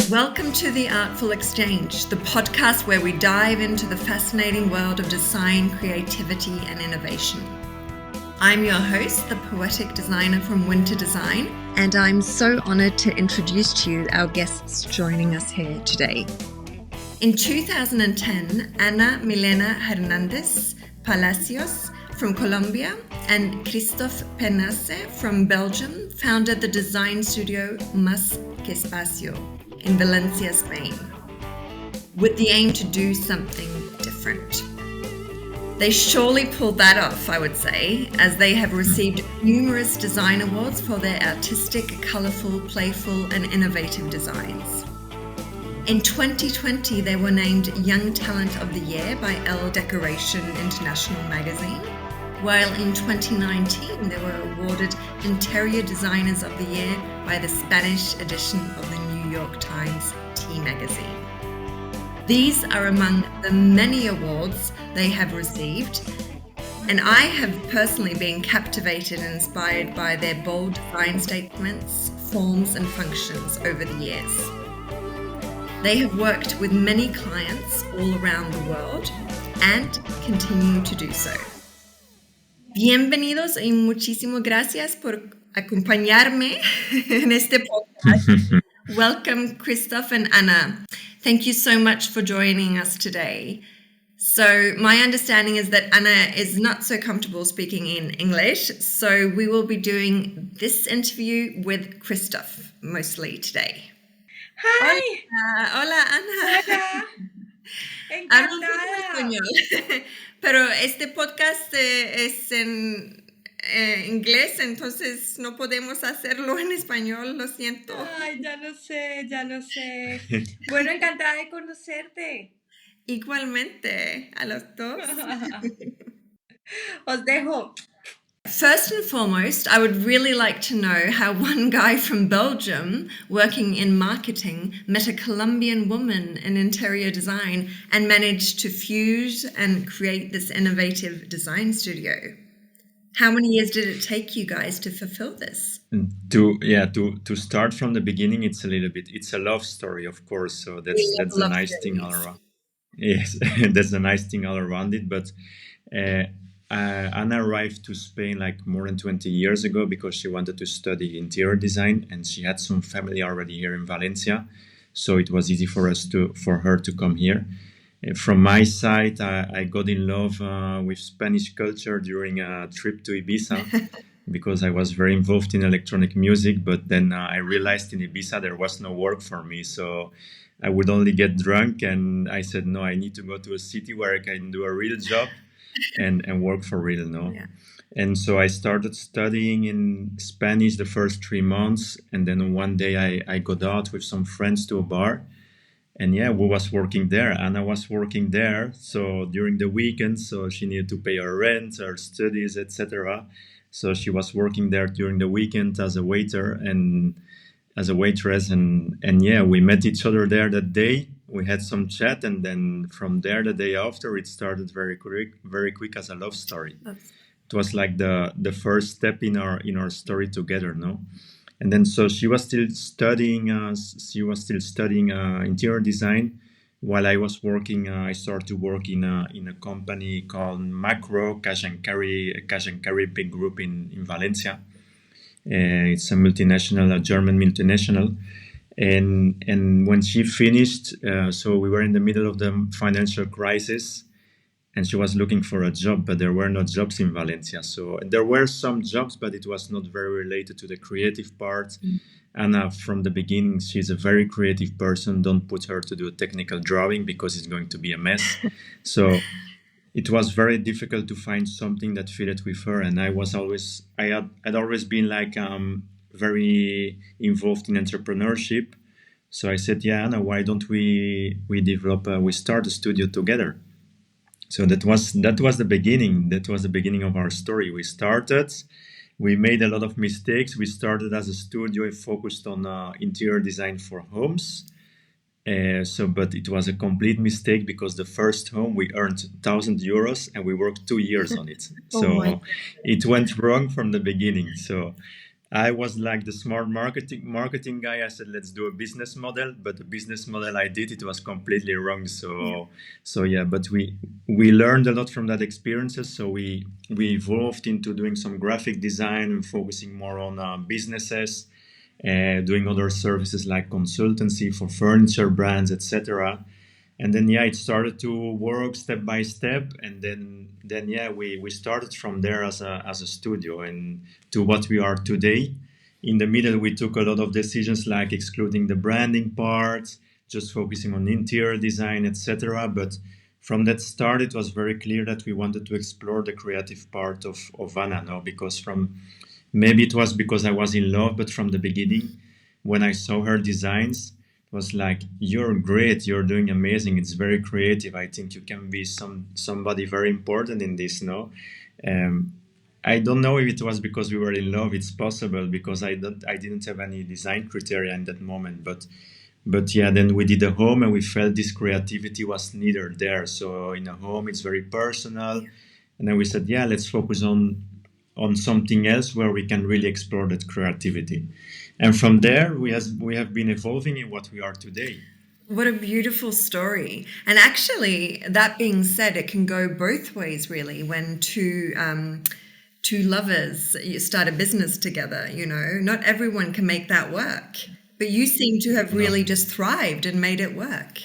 Welcome to The Artful Exchange, the podcast where we dive into the fascinating world of design, creativity, and innovation. I'm your host, the poetic designer from Winter Design, and I'm so honored to introduce to you our guests joining us here today. In 2010, Ana Milena Hernandez Palacios from Colombia and Christophe Penasse from Belgium founded the design studio Masquespacio in Valencia, Spain, with the aim to do something different. They surely pulled that off, I would say, as they have received numerous design awards for their artistic, colorful, playful, and innovative designs. In 2020, they were named Young Talent of the Year by Elle Decoration International magazine, while in 2019, they were awarded Interior Designers of the Year by the Spanish edition of the New York Times T magazine. These are among the many awards they have received, and I have personally been captivated and inspired by their bold design statements, forms, and functions over the years. They have worked with many clients all around the world and continue to do so. Bienvenidos y muchísimas gracias por acompañarme en este podcast. Welcome, Christophe and Anna. Thank you so much for joining us today. So my understanding is that Anna is not so comfortable speaking in English, so we will be doing this interview with Christophe mostly today. Hi. Hola, Ana. Hola. Hablo un poco Encantada. español, pero este podcast es en inglés, entonces no podemos hacerlo en español, lo siento. Ay, ya lo sé. Bueno, encantada de conocerte. Igualmente, a los dos. Os dejo. First and foremost, I would really like to know how one guy from Belgium working in marketing met a Colombian woman in interior design and managed to fuse and create this innovative design studio. How many years did it take you guys to fulfill this? To start from the beginning, it's a love story, of course. So that's a nice thing all around. Yes, that's a nice thing all around it. But Anna arrived to Spain like more than 20 years ago because she wanted to study interior design, and she had some family already here in Valencia, so it was easy for her to come here. From my side, I got in love with Spanish culture during a trip to Ibiza because I was very involved in electronic music, but then I realized in Ibiza there was no work for me, so I would only get drunk, and I said, no, I need to go to a city where I can do a real job and work for real, no? Yeah. And so I started studying in Spanish the first 3 months, and then one day I got out with some friends to a bar, and we was working there. Anna was working there, so during the weekends, so she needed to pay her rent, her studies, etc. So she was working there during the weekend as a waiter and as a waitress, and we met each other there that day. We had some chat, and then from there, the day after, it started very quick as a love story. It was like the first step in our story together, no? And then so she was still studying. Interior design, while I was working. I started to work in a company called Macro Cash and Carry big group in Valencia. It's a multinational, a German multinational. And when she finished, so we were in the middle of the financial crisis, and she was looking for a job, but there were no jobs in Valencia. So there were some jobs, but it was not very related to the creative part. Anna, from the beginning, she's a very creative person. Don't put her to do a technical drawing because it's going to be a mess. So it was very difficult to find something that fitted with her. And I had always been like very involved in entrepreneurship. So I said, Anna, why don't we start a studio together? So that was the beginning. That was the beginning of our story. We made a lot of mistakes. We started as a studio focused on interior design for homes. But it was a complete mistake because the first home we earned €1,000 and we worked 2 years on it. So it went wrong from the beginning. So I was like the smart marketing guy. I said, let's do a business model, but the business model I did, it was completely wrong. Yeah. So yeah, but we learned a lot from that experiences. So we evolved into doing some graphic design and focusing more on businesses, doing other services like consultancy for furniture brands, etc. And then yeah, it started to work step by step, and then yeah, we started from there as a studio and to what we are today. In the middle, we took a lot of decisions like excluding the branding part, just focusing on interior design, etc. But from that start, it was very clear that we wanted to explore the creative part of Anna, no? Because from maybe it was because I was in love, but from the beginning, when I saw her designs, it was like, you're great, you're doing amazing, it's very creative. I think you can be somebody very important in this, no? Um, I don't know if it was because we were in love. It's possible because I didn't have any design criteria in that moment. But yeah, then we did a home and we felt this creativity was neither there. So in a home, it's very personal, and then we said, yeah, let's focus on something else where we can really explore that creativity. And from there, we have been evolving in what we are today. What a beautiful story. And actually, that being said, it can go both ways, really, when two lovers you start a business together. Not everyone can make that work, but you seem to have No. really just thrived and made it work.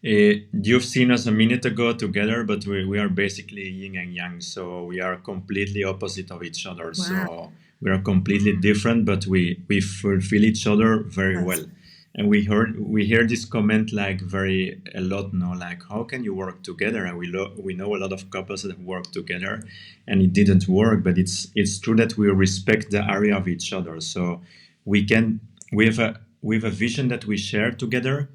You've seen us a minute ago together, but we are basically yin and yang. So we are completely opposite of each other. Wow. So we are completely different, but we fulfill each other very That's- well. And we hear this comment like a lot now, like how can you work together? And we know a lot of couples that work together, and it didn't work. But it's true that we respect the area of each other. So we have a vision that we share together.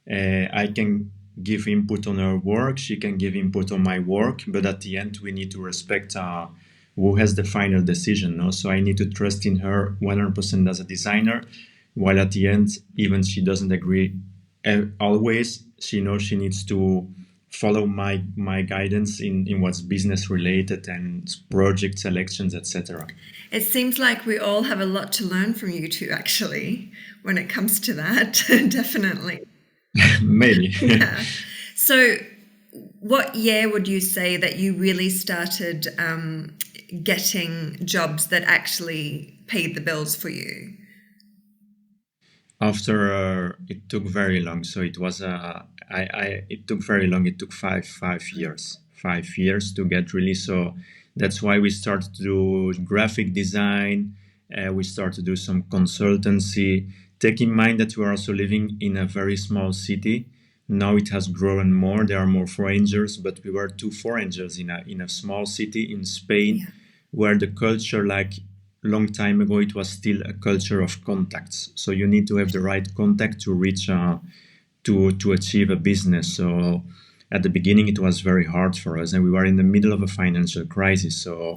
I can give input on her work, she can give input on my work, but at the end we need to respect who has the final decision. No? So I need to trust in her 100% as a designer, while at the end, even she doesn't agree always, she knows she needs to follow my guidance in what's business related and project selections, etc. It seems like we all have a lot to learn from you two, actually, when it comes to that. Definitely. Maybe. Yeah. So, what year would you say that you really started getting jobs that actually paid the bills for you? After it took very long, so it was it took very long. It took 5 years to get really. So that's why we started to do graphic design. We started to do some consultancy. Take in mind that we are also living in a very small city. Now it has grown more. There are more foreigners, but we were two foreigners in a small city in Spain, Yeah. where the culture, like long time ago, it was still a culture of contacts. So you need to have the right contact to reach to achieve a business. So at the beginning, it was very hard for us, and we were in the middle of a financial crisis. So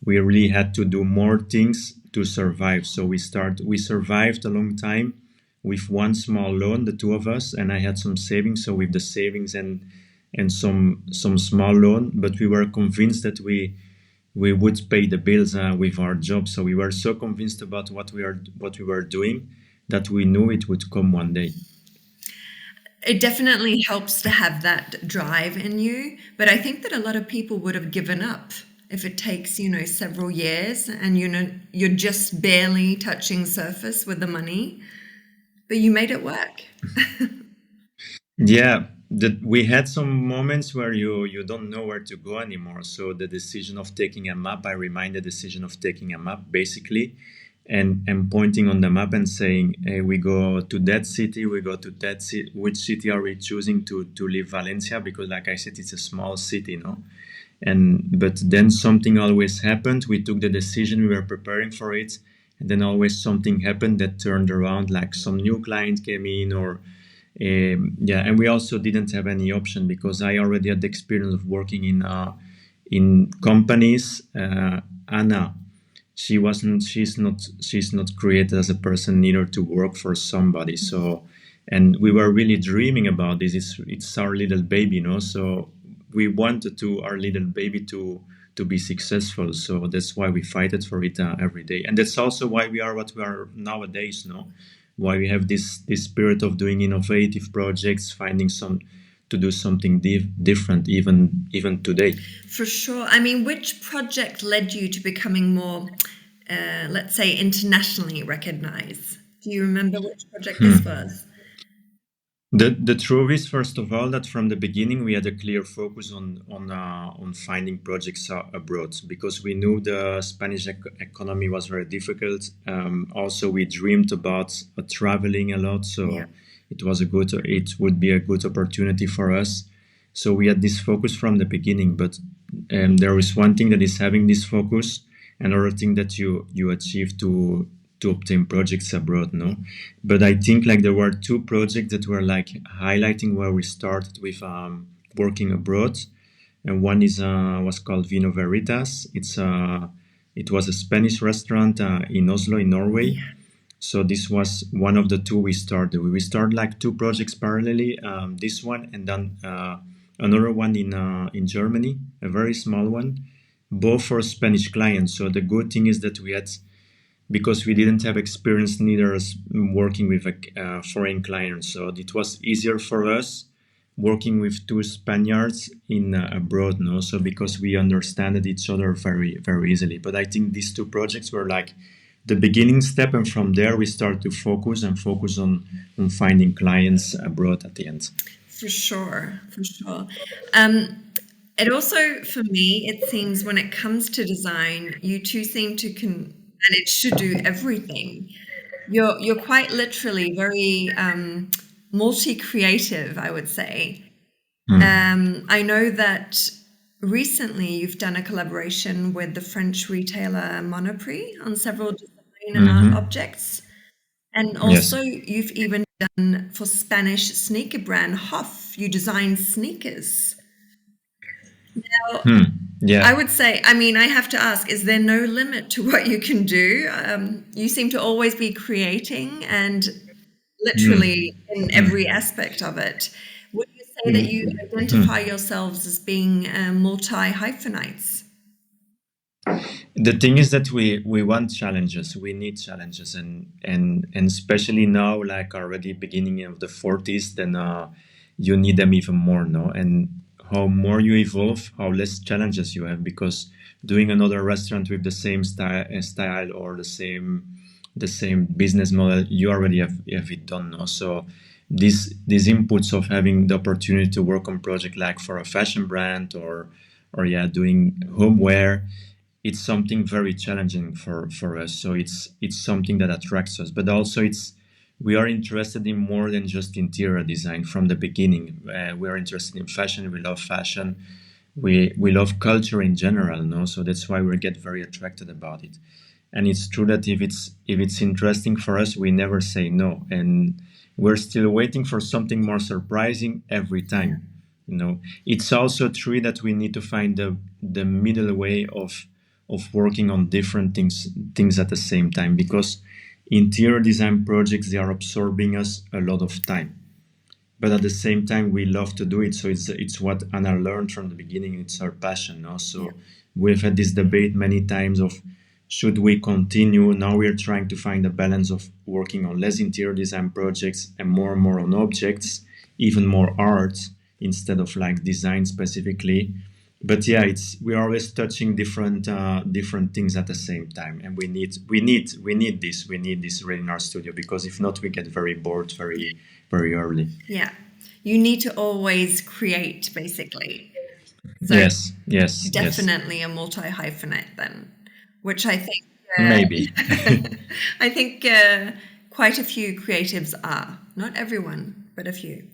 we really had to do more things to survive. So we survived a long time with one small loan, the two of us, and I had some savings. So with the savings and some small loan, but we were convinced that we would pay the bills with our job. So we were so convinced about what we were doing that we knew it would come one day. It definitely helps to have that drive in you, but I think that a lot of people would have given up if it takes, several years and you're just barely touching surface with the money, but you made it work. Yeah, we had some moments where you don't know where to go anymore. So the decision of taking a map, I remind the decision of taking a map basically, and pointing on the map and saying, hey, we go to that city, we go to that city. Which city are we choosing to leave Valencia? Because like I said, it's a small city, no? But then something always happened. We took the decision, we were preparing for it, and then always something happened that turned around, like some new client came in or yeah, and we also didn't have any option because I already had the experience of working in companies. Anna, she's not created as a person neither to work for somebody. So, and we were really dreaming about this. It's our little baby, So we wanted our little baby to to be successful. So that's why we fight it for it every day, and that's also why we are what we are nowadays. No, why we have this spirit of doing innovative projects, finding some to do something different, even today. For sure. I mean, which project led you to becoming more, let's say, internationally recognized? Do you remember which project this was? The truth is, first of all, that from the beginning we had a clear focus on finding projects abroad, because we knew the Spanish economy was very difficult. Also, we dreamed about traveling a lot, so Yeah. it would be a good opportunity for us. So we had this focus from the beginning. But there is one thing that is having this focus, another thing that you achieve to obtain projects abroad, no? But I think like there were two projects that were like highlighting where we started with working abroad, and one is was called Vino Veritas. It was a Spanish restaurant in Oslo, in Norway. Yeah. So this was one of the two we started. We started like two projects parallelly. This one, and then another one in Germany, a very small one, both for Spanish clients. So the good thing is that we had, because we didn't have experience neither as working with a foreign client, so it was easier for us working with two Spaniards in abroad, no? So because we understood each other very, very easily. But I think these two projects were like the beginning step, and from there we start to focus on finding clients abroad at the end. For sure, for sure. It also, for me, it seems when it comes to design, you two seem to and it should do everything. You're quite literally very multi-creative, I would say. I know that recently you've done a collaboration with the French retailer Monoprix on several design and art objects. And also you've even done for Spanish sneaker brand Hoff, you designed sneakers. Now, Yeah. I would say, I mean, I have to ask, is there no limit to what you can do? You seem to always be creating and literally in every aspect of it. Would you say that you identify yourselves as being multi-hyphenates? The thing is that we want challenges. We need challenges, and especially now, like already beginning of the 40s, then you need them even more, no? And how more you evolve, how less challenges you have, because doing another restaurant with the same style or the same business model, you already have it done, no? So these inputs of having the opportunity to work on project like for a fashion brand or doing homeware, it's something very challenging for us. So it's something that attracts us, but also we are interested in more than just interior design from the beginning. We are interested in fashion. We love fashion. We love culture in general, no? So that's why we get very attracted about it. And it's true that if it's interesting for us, we never say no. And we're still waiting for something more surprising every time. You know, it's also true that we need to find the middle way of working on different things at the same time, because interior design projects, they are absorbing us a lot of time, but at the same time we love to do it. So it's what Anna learned from the beginning. It's her passion, no? So we've had this debate many times of should we continue. Now we're trying to find a balance of working on less interior design projects and more on objects, even more art instead of like design specifically. But yeah, we're always touching different things at the same time, and we need this really in our studio, because if not, we get very bored very early. Yeah, you need to always create, basically. So Yes. definitely a multi-hyphenate then, which I think Maybe. I think quite a few creatives are. Not everyone, but a few.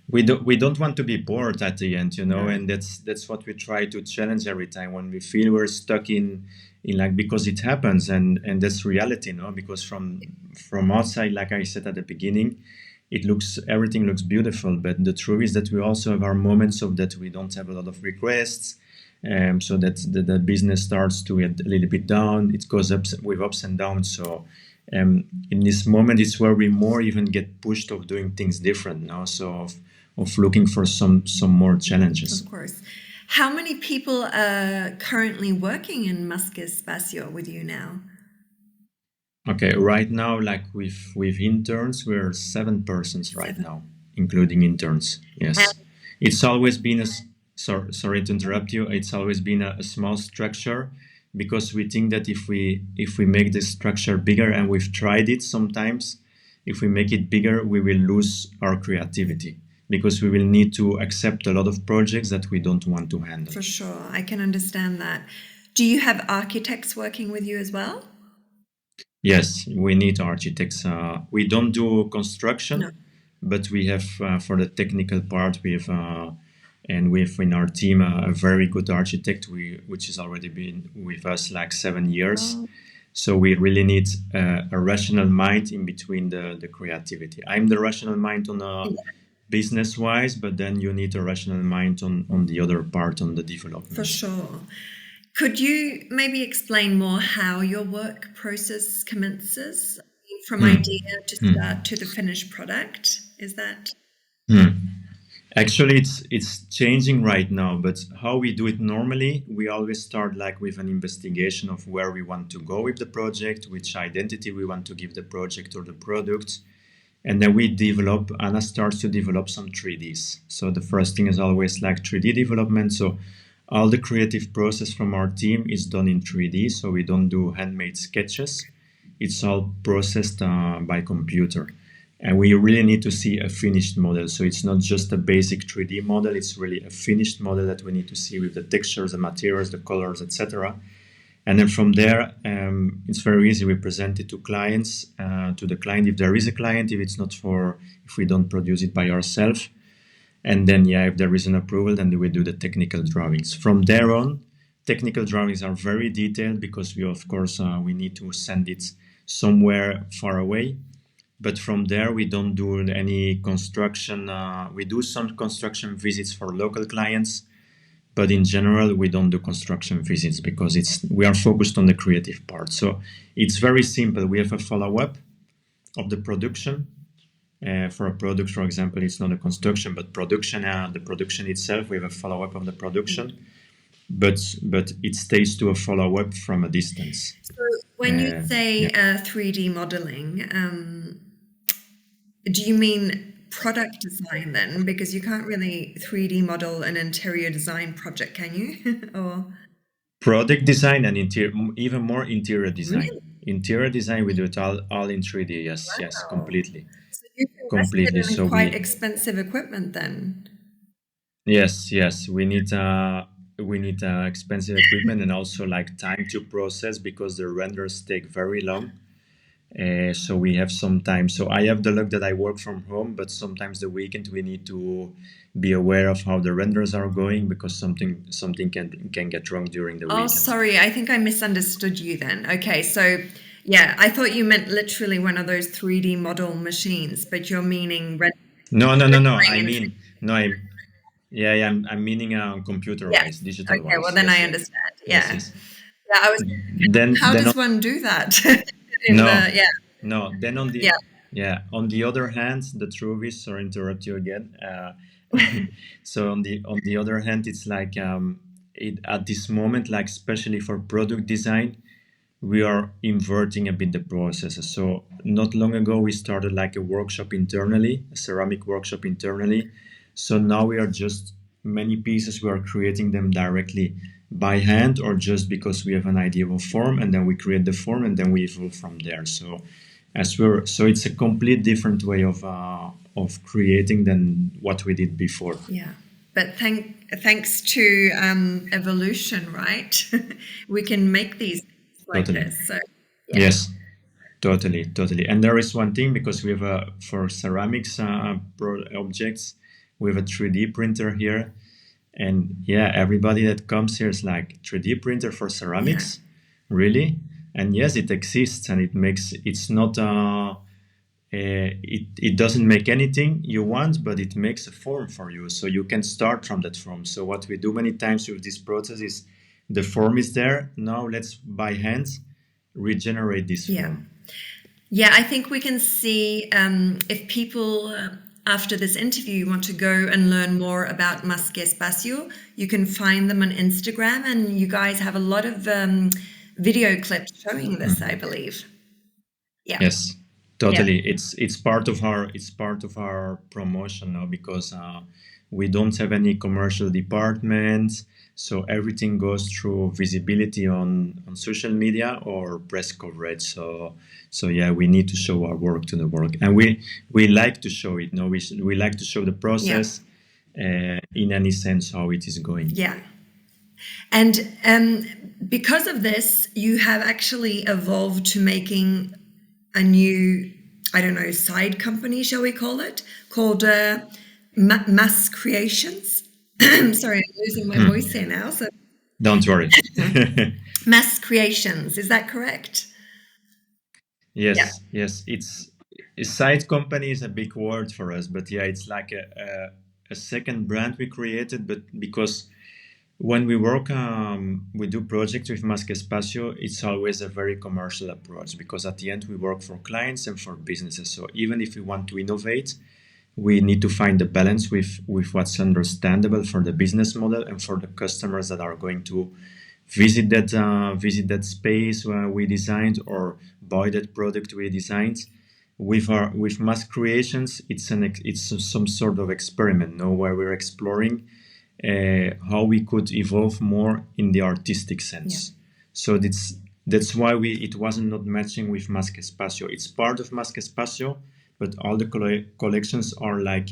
We don't want to be bored at the end, you know, and that's what we try to challenge every time when we feel we're stuck in like, because it happens, and that's reality, no? Because from outside, like I said at the beginning, everything looks beautiful, but the truth is that we also have our moments of that we don't have a lot of requests, so that the business starts to get a little bit down. It goes up with ups and downs. So in this moment, it's where we more even get pushed of doing things different now. So of looking for some more challenges. Of course. How many people are currently working in Masquespacio with you now? Okay, right now, like with interns, we're 7 persons right now, including interns. Yes, it's always been sorry to interrupt you. It's always been a small structure because we think that if we make this structure bigger, and we've tried it sometimes, if we make it bigger, we will lose our creativity because we will need to accept a lot of projects that we don't want to handle. For sure, I can understand that. Do you have architects working with you as well? Yes, we need architects. We don't do construction, No. but we have for the technical part, we have and we have in our team a very good architect, which has already been with us like 7 years. Oh. So we really need a rational mind in between the creativity. I'm the rational mind on a business wise, but then you need a rational mind on the other part, on the development. For sure. Could you maybe explain more how your work process commences from idea to start to the finished product? Is that? Actually, it's changing right now, but how we do it normally, we always start like with an investigation of where we want to go with the project, which identity we want to give the project or the product. And then Anna starts to develop some 3Ds. So the first thing is always like 3D development. So all the creative process from our team is done in 3D. So we don't do handmade sketches. It's all processed by computer. And we really need to see a finished model. So it's not just a basic 3D model. It's really a finished model that we need to see with the textures, the materials, the colors, etc. And then from there, it's very easy. We present it to clients, to the client if there is a client, if we don't produce it by ourselves. And then, if there is an approval, then we do the technical drawings. From there on, technical drawings are very detailed because we need to send it somewhere far away. But from there, we don't do any construction. We do some construction visits for local clients. But in general, we don't do construction visits because we are focused on the creative part. So it's very simple. We have a follow-up of the production. For a product, for example, it's not a construction, but production. The production itself, we have a follow-up of the production, but it stays to a follow-up from a distance. So when you say 3D modeling, do you mean product design then? Because you can't really 3D model an interior design project, can you? Or product design and even more interior design. Really? Interior design, we do it all in 3D. Yes, yes, completely. So you've invested in quite expensive equipment then. Yes, we need expensive equipment and also like time to process because the renders take very long. So we have some time. So I have the luck that I work from home, but sometimes the weekend we need to be aware of how the renders are going because something can get wrong during the weekend. Oh, sorry, I think I misunderstood you then. Okay, so I thought you meant literally one of those 3D model machines, but you're meaning No. I'm meaning computer-wise, digital-wise. Okay, well then I understand. Yes. I was. How does one do that? Then on the other hand, the truth is, sorry to interrupt you again. So on the other hand, it's like at this moment, like especially for product design, we are inverting a bit the processes. So not long ago, we started like a workshop internally, a ceramic workshop internally. So now we are just many pieces. We are creating them directly by hand or just because we have an idea of a form, and then we create the form and then we evolve from there. So it's a complete different way of creating than what we did before. Yeah, but thanks to evolution, right? We can make these like this. So, yes, totally. And there is one thing, because we have for ceramics objects, we have a 3D printer here. And everybody that comes here is like 3D printer for ceramics, really? And yes, it exists, and it's not it doesn't make anything you want, but it makes a form for you, so you can start from that form. So what we do many times with this process is the form is there. Now let's by hand regenerate this form. Yeah, I think we can see if people after this interview, you want to go and learn more about Masquespacio, you can find them on Instagram, and you guys have a lot of video clips showing this, I believe. Yeah. Yes, totally. It's part of our promotion now, because we don't have any commercial department, so everything goes through visibility on social media or press coverage. So yeah, we need to show our work to the world, and we like to show it. No, we like to show the process in any sense how it is going. Yeah. And because of this, you have actually evolved to making a new, I don't know, side company, shall we call it, called Mass Creations. Sorry, I'm losing my voice here now. So Don't worry. Mass Creations, is that correct? Yes, yes. It's a side company is a big word for us, but yeah, it's like a second brand we created. But because when we work, we do projects with Masquespacio, it's always a very commercial approach, because at the end we work for clients and for businesses. So even if we want to innovate, we need to find the balance with what's understandable for the business model and for the customers that are going to visit that space we designed or buy that product we designed. With Mass Creations, it's some sort of experiment, no, where we're exploring how we could evolve more in the artistic sense. So that's why it wasn't not matching with Masquespacio. It's part of Masquespacio, but all the collections are like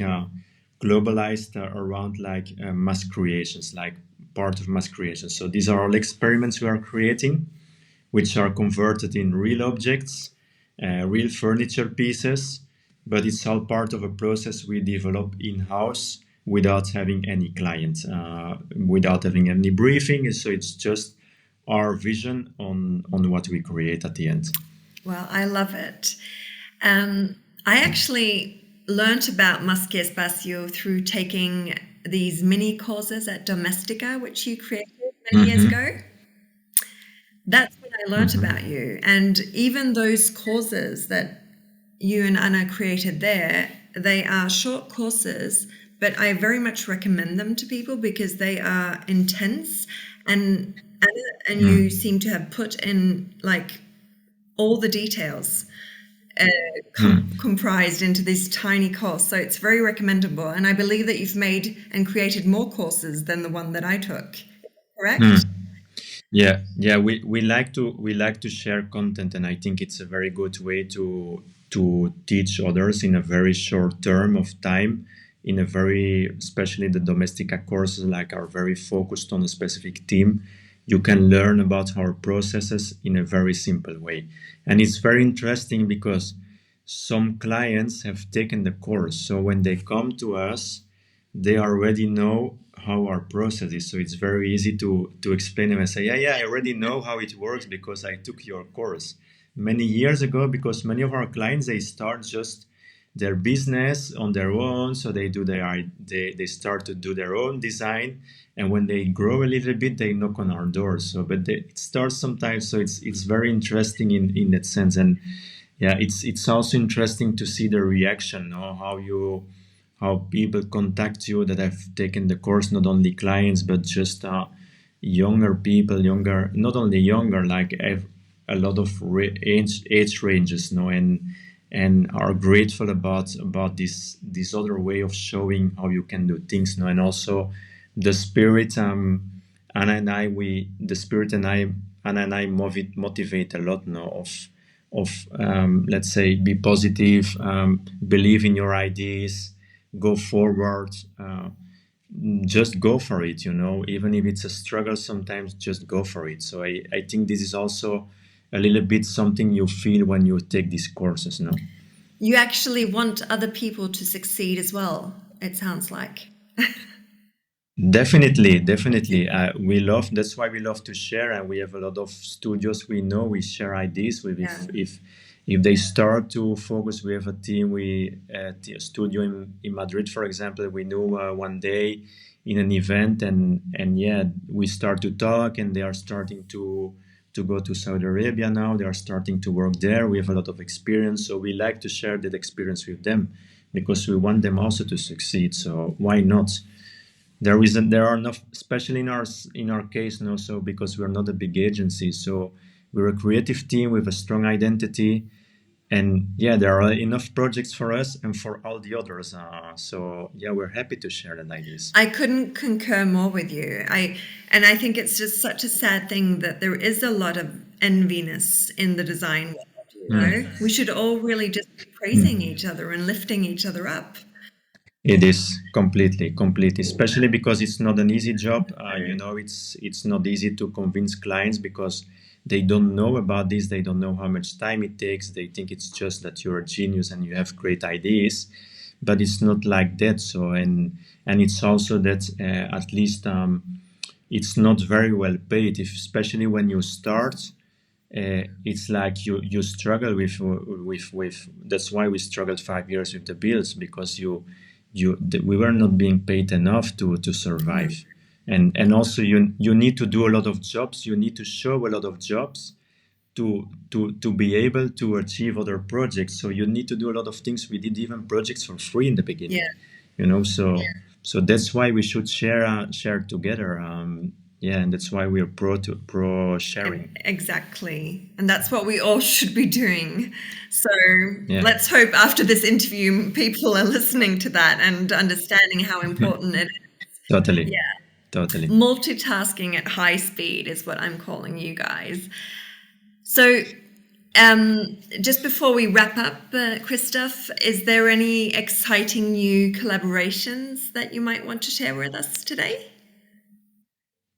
globalized around like Mass Creations, like part of Mass Creations. So these are all experiments we are creating, which are converted in real objects, real furniture pieces, but it's all part of a process we develop in-house without having any client, without having any briefing. So it's just our vision on what we create at the end. Well, I love it. I actually learned about Masquespacio through taking these mini courses at Domestika, which you created many years ago. That's when I learned about you. And even those courses that you and Anna created there, they are short courses, but I very much recommend them to people because they are intense, and Anna and you seem to have put in like all the details comprised into this tiny course. So it's very recommendable. And I believe that you've made and created more courses than the one that I took. Correct? Yeah, we like to share content, and I think it's a very good way to teach others in a very short term of time, in a very, especially the Domestika courses, like are very focused on a specific theme. You can learn about our processes in a very simple way. And it's very interesting because some clients have taken the course. So when they come to us, they already know how our process is. So it's very easy to explain them and say, yeah, I already know how it works because I took your course many years ago, because many of our clients, they start just their business on their own. So they start to do their own design. And when they grow a little bit, they knock on our doors. So, but it starts sometimes. So it's very interesting in that sense. And yeah, it's also interesting to see the reaction, how people contact you that have taken the course, not only clients, but just younger people, not only younger, like a lot of age ranges, and are grateful about this other way of showing how you can do things, and also the spirit. Anna and I motivate a lot of let's say, be positive, believe in your ideas, go forward, just go for it, even if it's a struggle sometimes, just go for it. So I think this is also a little bit something you feel when you take these courses, no? You actually want other people to succeed as well, it sounds like. Definitely. That's why we love to share, and we have a lot of studios we share ideas with. If they start to focus, we have a team, a studio in Madrid, for example. We knew one day in an event, and we start to talk, and they are starting to go to Saudi Arabia now. They are starting to work there. We have a lot of experience, so we like to share that experience with them. because we want them also to succeed. So why not? There are enough, especially in our case, no, so because we're not a big agency, so we're a creative team with a strong identity, and yeah, there are enough projects for us and for all the others. So yeah, we're happy to share that ideas. I couldn't concur more with you. I think it's just such a sad thing that there is a lot of enviness in the design world. You know, we should all really just be praising each other and lifting each other up. It is completely, especially because it's not an easy job. It's not easy to convince clients because they don't know about this. They don't know how much time it takes. They think it's just that you're a genius and you have great ideas, but it's not like that. So and it's also that at least it's not very well paid, especially when you start. It's like you struggle with. That's why we struggled 5 years with the bills, because we were not being paid enough to survive. And also you need to do a lot of jobs. You need to show a lot of jobs to be able to achieve other projects. So you need to do a lot of things. We did even projects for free in the beginning. So that's why we should share together. And that's why we're pro sharing. Exactly. And that's what we all should be doing. So let's hope after this interview, people are listening to that and understanding how important it is. Totally. Yeah. Totally. Multitasking at high speed is what I'm calling you guys. So just before we wrap up, Christophe, is there any exciting new collaborations that you might want to share with us today?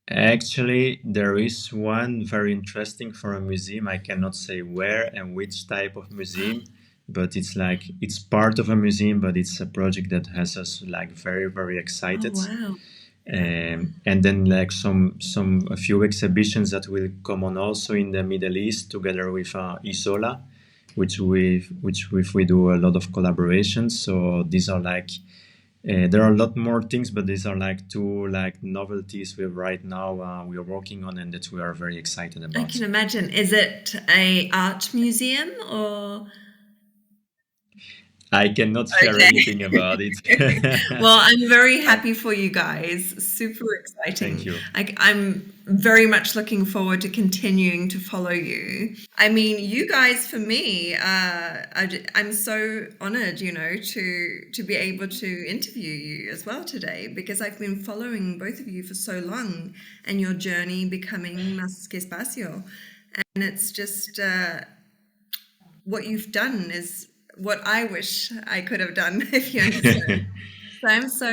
Actually, there is one very interesting for a museum. I cannot say where and which type of museum, but it's part of a museum, but it's a project that has us very, very excited. Oh, wow. And then a few exhibitions that will come on also in the Middle East together with Isola, which we do a lot of collaborations. So these are there are a lot more things, but these are two novelties right now we are working on and that we are very excited about. I can imagine. Is it an art museum or? I cannot share anything about it. Well, I'm very happy for you guys. Super exciting. Thank you. I'm very much looking forward to continuing to follow you. I mean, you guys, for me, I'm so honored, to be able to interview you as well today, because I've been following both of you for so long and your journey becoming Masquespacio. And it's just what you've done is what I wish I could have done, if you understand. So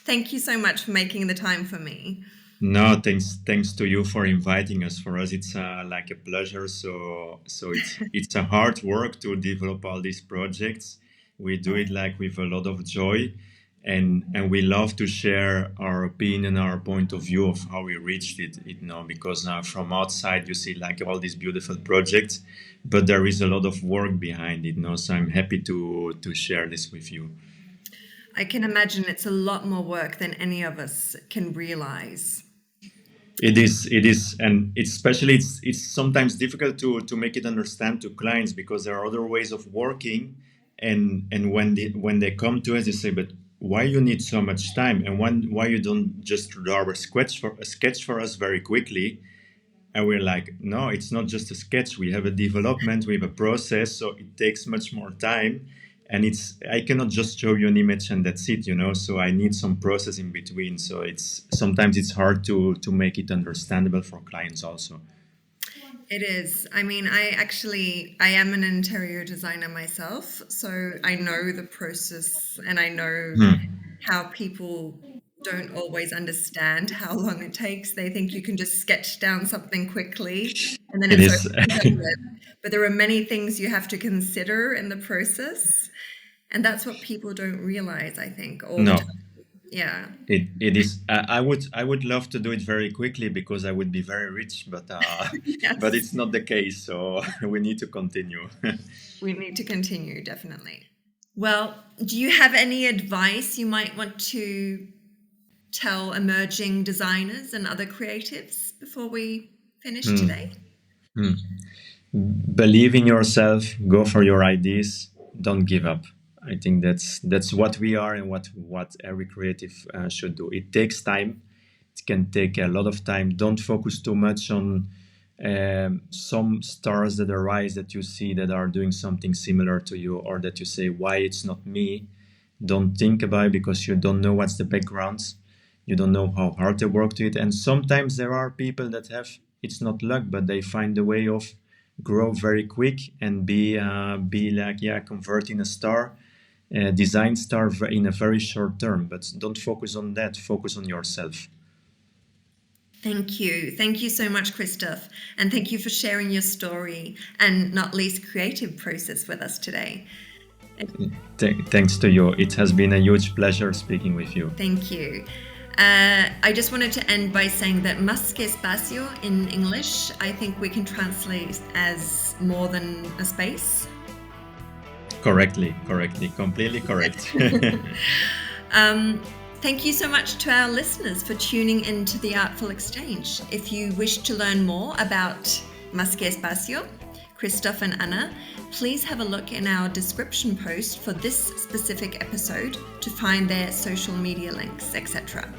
thank you so much for making the time for me. No, thanks to you for inviting us. For us, it's a pleasure. So it's a hard work to develop all these projects. We do it with a lot of joy, and we love to share our opinion, our point of view of how we reached it. Because from outside you see all these beautiful projects, but there is a lot of work behind it. So I'm happy to share this with you. I can imagine it's a lot more work than any of us can realize. It is, and especially it's sometimes difficult to make it understand to clients, because there are other ways of working, and when they come to us, they say, but why you need so much time, and why you don't just draw a sketch for us very quickly? And we're like, no, it's not just a sketch. We have a development, we have a process, so it takes much more time. And I cannot just show you an image and that's it, So I need some process in between. So sometimes it's hard to make it understandable for clients also. It is. I mean, I am an interior designer myself, so I know the process and I know how people don't always understand how long it takes. They think you can just sketch down something quickly and then it's over. But there are many things you have to consider in the process, and that's what people don't realize, I think, all the time. Yeah. It is. I would love to do it very quickly because I would be very rich, but yes. But it's not the case. So we need to continue. We need to continue, definitely. Well, do you have any advice you might want to tell emerging designers and other creatives before we finish today? Believe in yourself. Go for your ideas. Don't give up. I think that's what we are and what every creative should do. It takes time. It can take a lot of time. Don't focus too much on some stars that arise that you see that are doing something similar to you, or that you say, why it's not me. Don't think about it, because you don't know what's the backgrounds. You don't know how hard they work to it. And sometimes there are people that have, it's not luck, but they find a way of grow very quick and be like, converting a star, design star in a very short term. But don't focus on that. Focus on yourself. Thank you. Thank you so much, Christophe. And thank you for sharing your story and not least creative process with us today. Thanks to you. It has been a huge pleasure speaking with you. Thank you. I just wanted to end by saying that Masquespacio in English, I think we can translate as more than a space. Correctly, completely correct. Thank you so much to our listeners for tuning into the Artful Exchange. If you wish to learn more about Masquespacio, Christophe and Anna, please have a look in our description post for this specific episode to find their social media links, etc.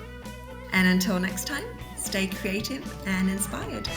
And until next time, stay creative and inspired.